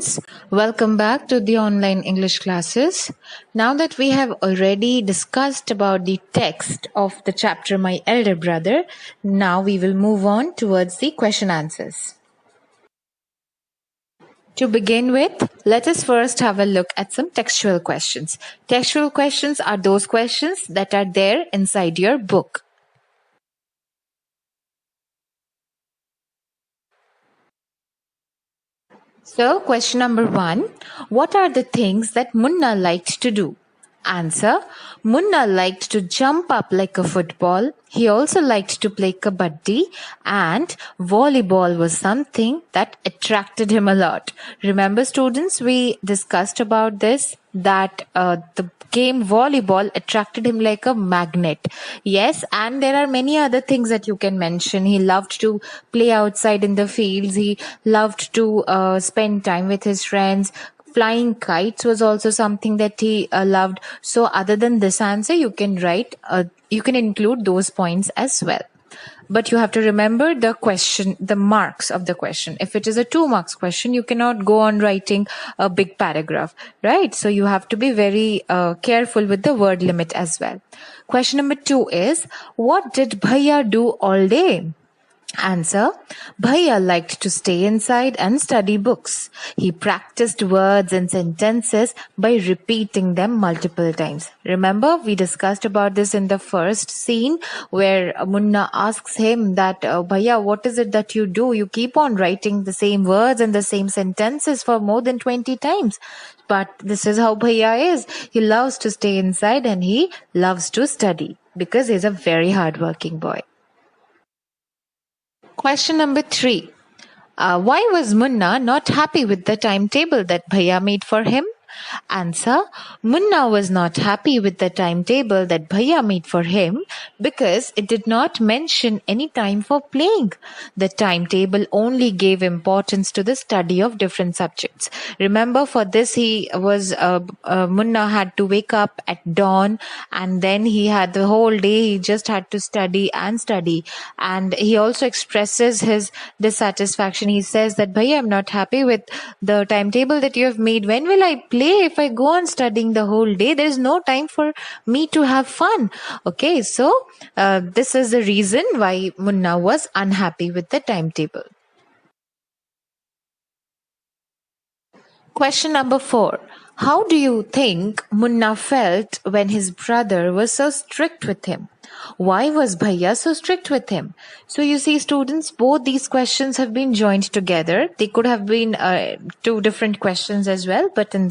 students, welcome back to the online English classes. Now that we have already discussed about the text of the chapter My Elder Brother, now we will move on towards the question answers. To begin with, let us first have a look at some textual questions. Textual questions are those questions that are there inside your book. So, question number 1. What are the things that Munna liked to do? Answer. Munna liked to jump up like a football. He also liked to play kabaddi, and volleyball was something that attracted him a lot. Remember, students, we discussed about this, that the game volleyball attracted him like a magnet. Yes, and there are many other things that you can mention. He loved to play outside in the fields. He loved to spend time with his friends. Flying kites was also something that he loved. So other than this answer, you can include those points as well. But you have to remember the marks of the question. If it is a 2 marks question, you cannot go on writing a big paragraph, right? So you have to be very careful with the word limit as well. Question number 2 is, what did Bhaiya do all day? Answer. Bhaiya liked to stay inside and study books. He practiced words and sentences by repeating them multiple times. Remember, we discussed about this in the first scene where Munna asks him that, Bhaiya, what is it that you do? You keep on writing the same words and the same sentences for more than 20 times. But this is how Bhaiya is. He loves to stay inside and he loves to study because he's a very hardworking boy. Question number 3. Why was Munna not happy with the timetable that Bhaiya made for him? Answer. Munna was not happy with the timetable that Bhaiya made for him because it did not mention any time for playing. The timetable only gave importance to the study of different subjects. Remember, for this Munna had to wake up at dawn, and then he had the whole day, he just had to study. And he also expresses his dissatisfaction. He says that, Bhaiya, I'm not happy with the timetable that you have made. When will I play? If I go on studying the whole day, there is no time for me to have fun. Okay, so this is the reason why Munna was unhappy with the timetable. Question number 4. How do you think Munna felt when his brother was so strict with him? Why was Bhaiya so strict with him? So you see, students, both these questions have been joined together. They could have been 2 different questions as well, but in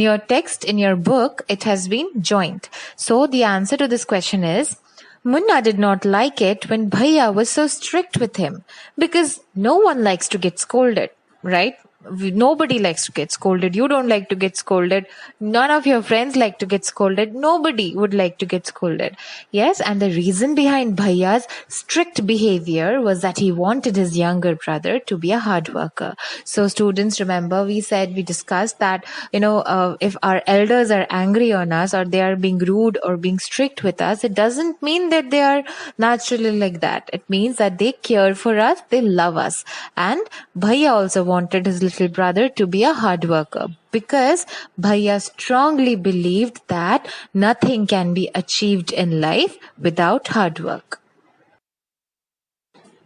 your text, in your book, it has been joined. So the answer to this question is, Munna did not like it when Bhaiya was so strict with him, because no one likes to get scolded, right? Nobody likes to get scolded. You don't like to get scolded. None of your friends like to get scolded. Nobody would like to get scolded. Yes, and the reason behind Bhaiya's strict behavior was that he wanted his younger brother to be a hard worker. So students, remember, we discussed that, if our elders are angry on us, or they are being rude or being strict with us, it doesn't mean that they are naturally like that. It means that they care for us, they love us. And Bhaiya also wanted his little brother to be a hard worker, because Bhaiya strongly believed that nothing can be achieved in life without hard work.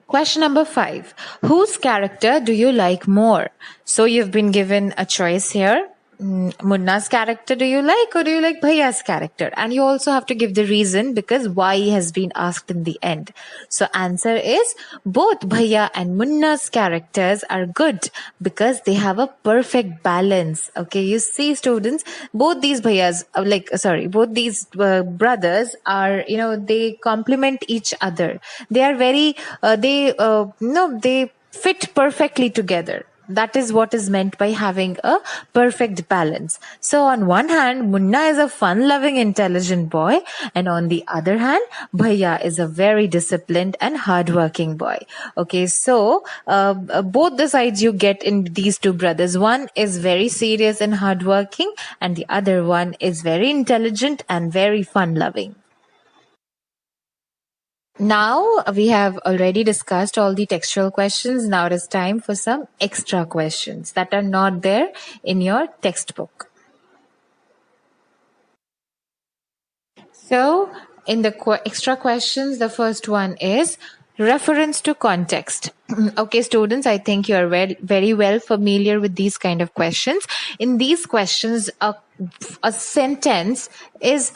Question number 5. Whose character do you like more? So you've been given a choice here. Munna's character do you like, or do you like Bhaiya's character? And you also have to give the reason, because why has been asked in the end. So answer is, both Bhaiya and Munna's characters are good because they have a perfect balance. Okay, you see, students, both these brothers are, they complement each other. They are very, they fit perfectly together. That is what is meant by having a perfect balance. So on one hand, Munna is a fun-loving, intelligent boy, and on the other hand, Bhaiya is a very disciplined and hardworking boy. Okay, so both the sides you get in these 2 brothers. One is very serious and hardworking, and the other one is very intelligent and very fun-loving. Now we have already discussed all the textual questions. Now it is time for some extra questions that are not there in your textbook. So in the extra questions, the first one is reference to context. Okay, students, I think you are very well familiar with these kind of questions. In these questions, a sentence is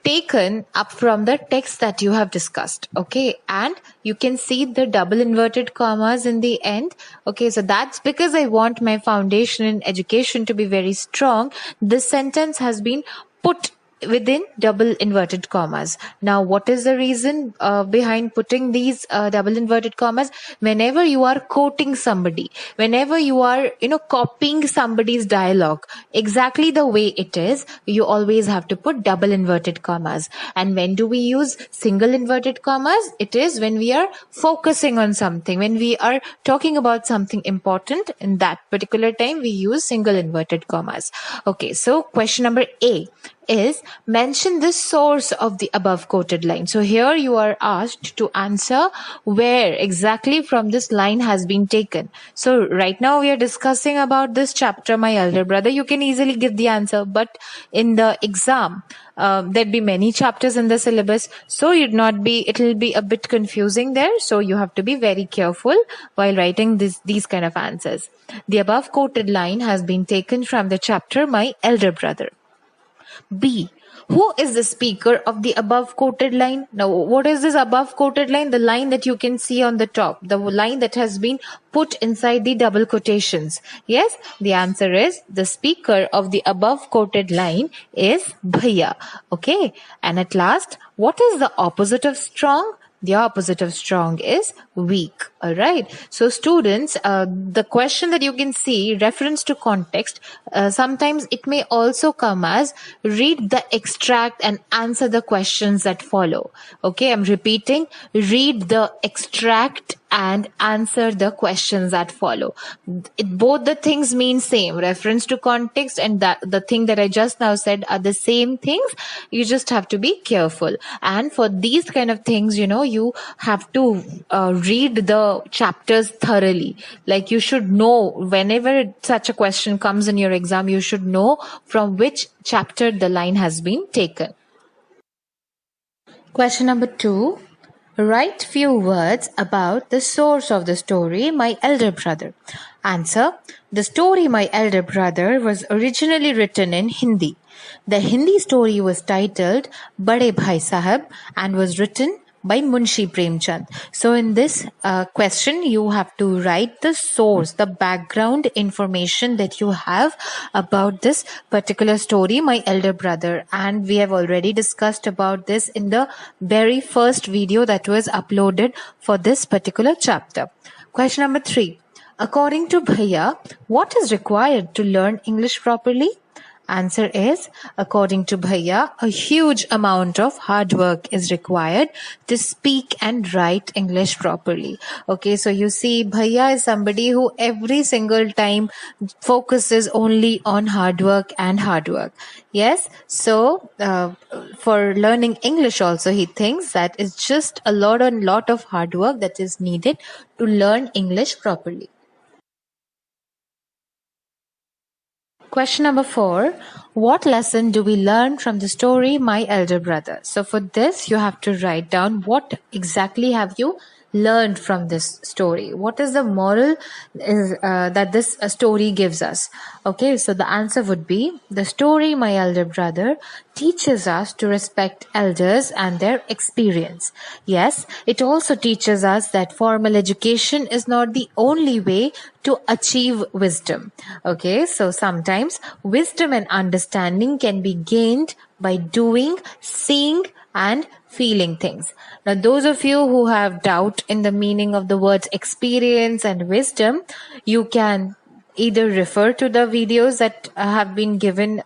taken up from the text that you have discussed. Okay, and you can see the double inverted commas in the end. Okay, so that's because I want my foundation in education to be very strong. This sentence has been put within double inverted commas. Now, what is the reason behind putting these double inverted commas? Whenever you are quoting somebody, whenever you are, copying somebody's dialogue, exactly the way it is, you always have to put double inverted commas. And when do we use single inverted commas? It is when we are focusing on something, when we are talking about something important. In that particular time, we use single inverted commas. Okay, so question number A is mention the source of the above quoted line. So here you are asked to answer where exactly from this line has been taken. So right now we are discussing about this chapter, My Elder Brother. You can easily give the answer, but in the exam, there'd be many chapters in the syllabus, so it'll be a bit confusing there. So you have to be very careful while writing these kind of answers. The above quoted line has been taken from the chapter My Elder Brother. B. Who is the speaker of the above quoted line? Now, what is this above quoted line? The line that you can see on the top, the line that has been put inside the double quotations. Yes, the answer is the speaker of the above quoted line is Bhaiya. Okay, and at last, what is the opposite of strong? The opposite of strong is weak. All right. So students, the question that you can see, reference to context, sometimes it may also come as read the extract and answer the questions that follow. Okay. I'm repeating, read the extract and answer the questions that follow. Both the things mean same. Reference to context and the thing that I just now said are the same things. You just have to be careful. And for these kind of things, you have to read the chapters thoroughly. Like you should know whenever such a question comes in your exam, you should know from which chapter the line has been taken. Question number 2. Write few words about the source of the story, My Elder Brother. Answer. The story My Elder Brother was originally written in Hindi. The Hindi story was titled Bade Bhai Sahab and was written by Munshi Premchand. So in this question, you have to write the source, the background information that you have about this particular story, My Elder Brother. And we have already discussed about this in the very first video that was uploaded for this particular chapter. Question number 3. According to Bhaiya, what is required to learn English properly? Answer is, according to Bhaiya, a huge amount of hard work is required to speak and write English properly. Okay, so you see, Bhaiya is somebody who every single time focuses only on hard work and hard work. Yes, so for learning English also, he thinks that it's just a lot of hard work that is needed to learn English properly. Question number 4. What lesson do we learn from the story My Elder Brother? So for this, you have to write down what exactly have you learned from this story. What is the moral that this story gives us? Okay, so the answer would be the story My Elder Brother teaches us to respect elders and their experience. Yes, it also teaches us that formal education is not the only way to achieve wisdom. Okay, so sometimes wisdom and understanding can be gained by doing, seeing, and feeling things. Now, those of you who have doubt in the meaning of the words experience and wisdom, you can either refer to the videos that have been given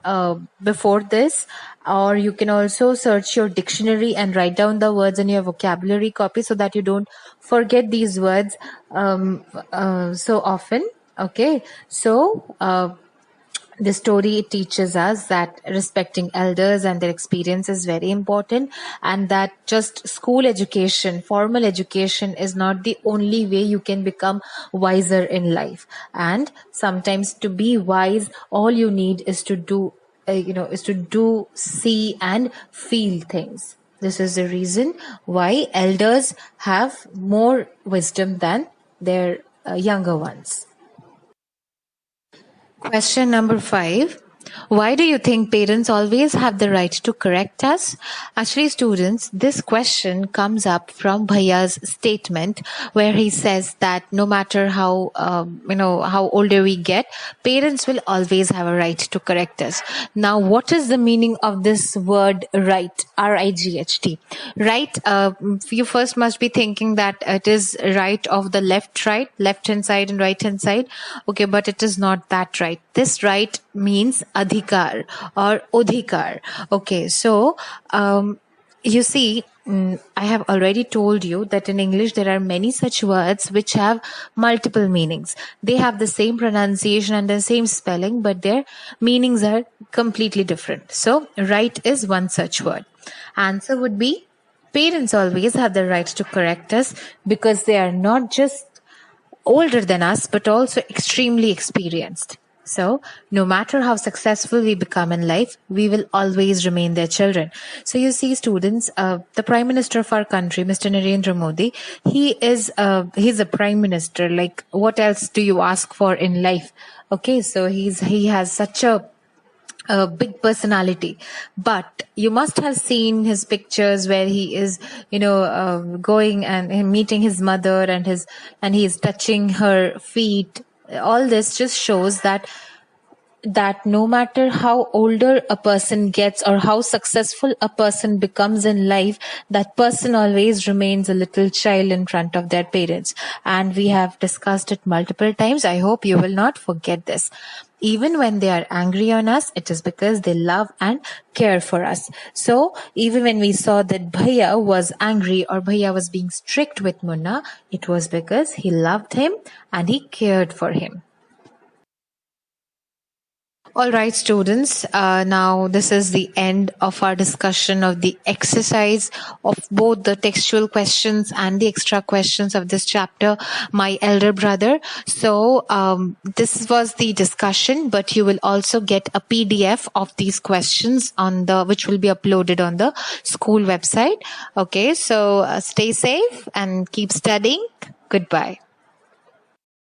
before this, or you can also search your dictionary and write down the words in your vocabulary copy so that you don't forget these words so often. Okay, so The story teaches us that respecting elders and their experience is very important, and that just school education, formal education, is not the only way you can become wiser in life. And sometimes to be wise, all you need is to do, see, and feel things. This is the reason why elders have more wisdom than their younger ones. Question number 5. Why do you think parents always have the right to correct us? Actually, students, this question comes up from Bhaiya's statement, where he says that no matter how older we get, parents will always have a right to correct us. Now, what is the meaning of this word right? R-I-G-H-T. Right, you first must be thinking that it is right of the left hand side and right hand side. Okay, but it is not that right. This right means adhikar or odhikar. Okay, so you see, I have already told you that in English there are many such words which have multiple meanings. They have the same pronunciation and the same spelling, but their meanings are completely different. So, right is one such word. Answer would be, parents always have the right to correct us because they are not just older than us, but also extremely experienced. So, no matter how successful we become in life, we will always remain their children. So, you see, students, the Prime Minister of our country, Mr. Narendra Modi, he's a Prime Minister. Like, what else do you ask for in life? Okay, so he has such a big personality, but you must have seen his pictures where he is, going and meeting his mother, and he is touching her feet. All this just shows that no matter how older a person gets or how successful a person becomes in life, that person always remains a little child in front of their parents. And we have discussed it multiple times. I hope you will not forget this. Even when they are angry on us, it is because they love and care for us. So even when we saw that Bhaiya was angry or Bhaiya was being strict with Munna, it was because he loved him and he cared for him. All right, students. Now this is the end of our discussion of the exercise of both the textual questions and the extra questions of this chapter, My Elder Brother. So this was the discussion, but you will also get a PDF of these questions which will be uploaded on the school website. Okay, so stay safe and keep studying. Goodbye.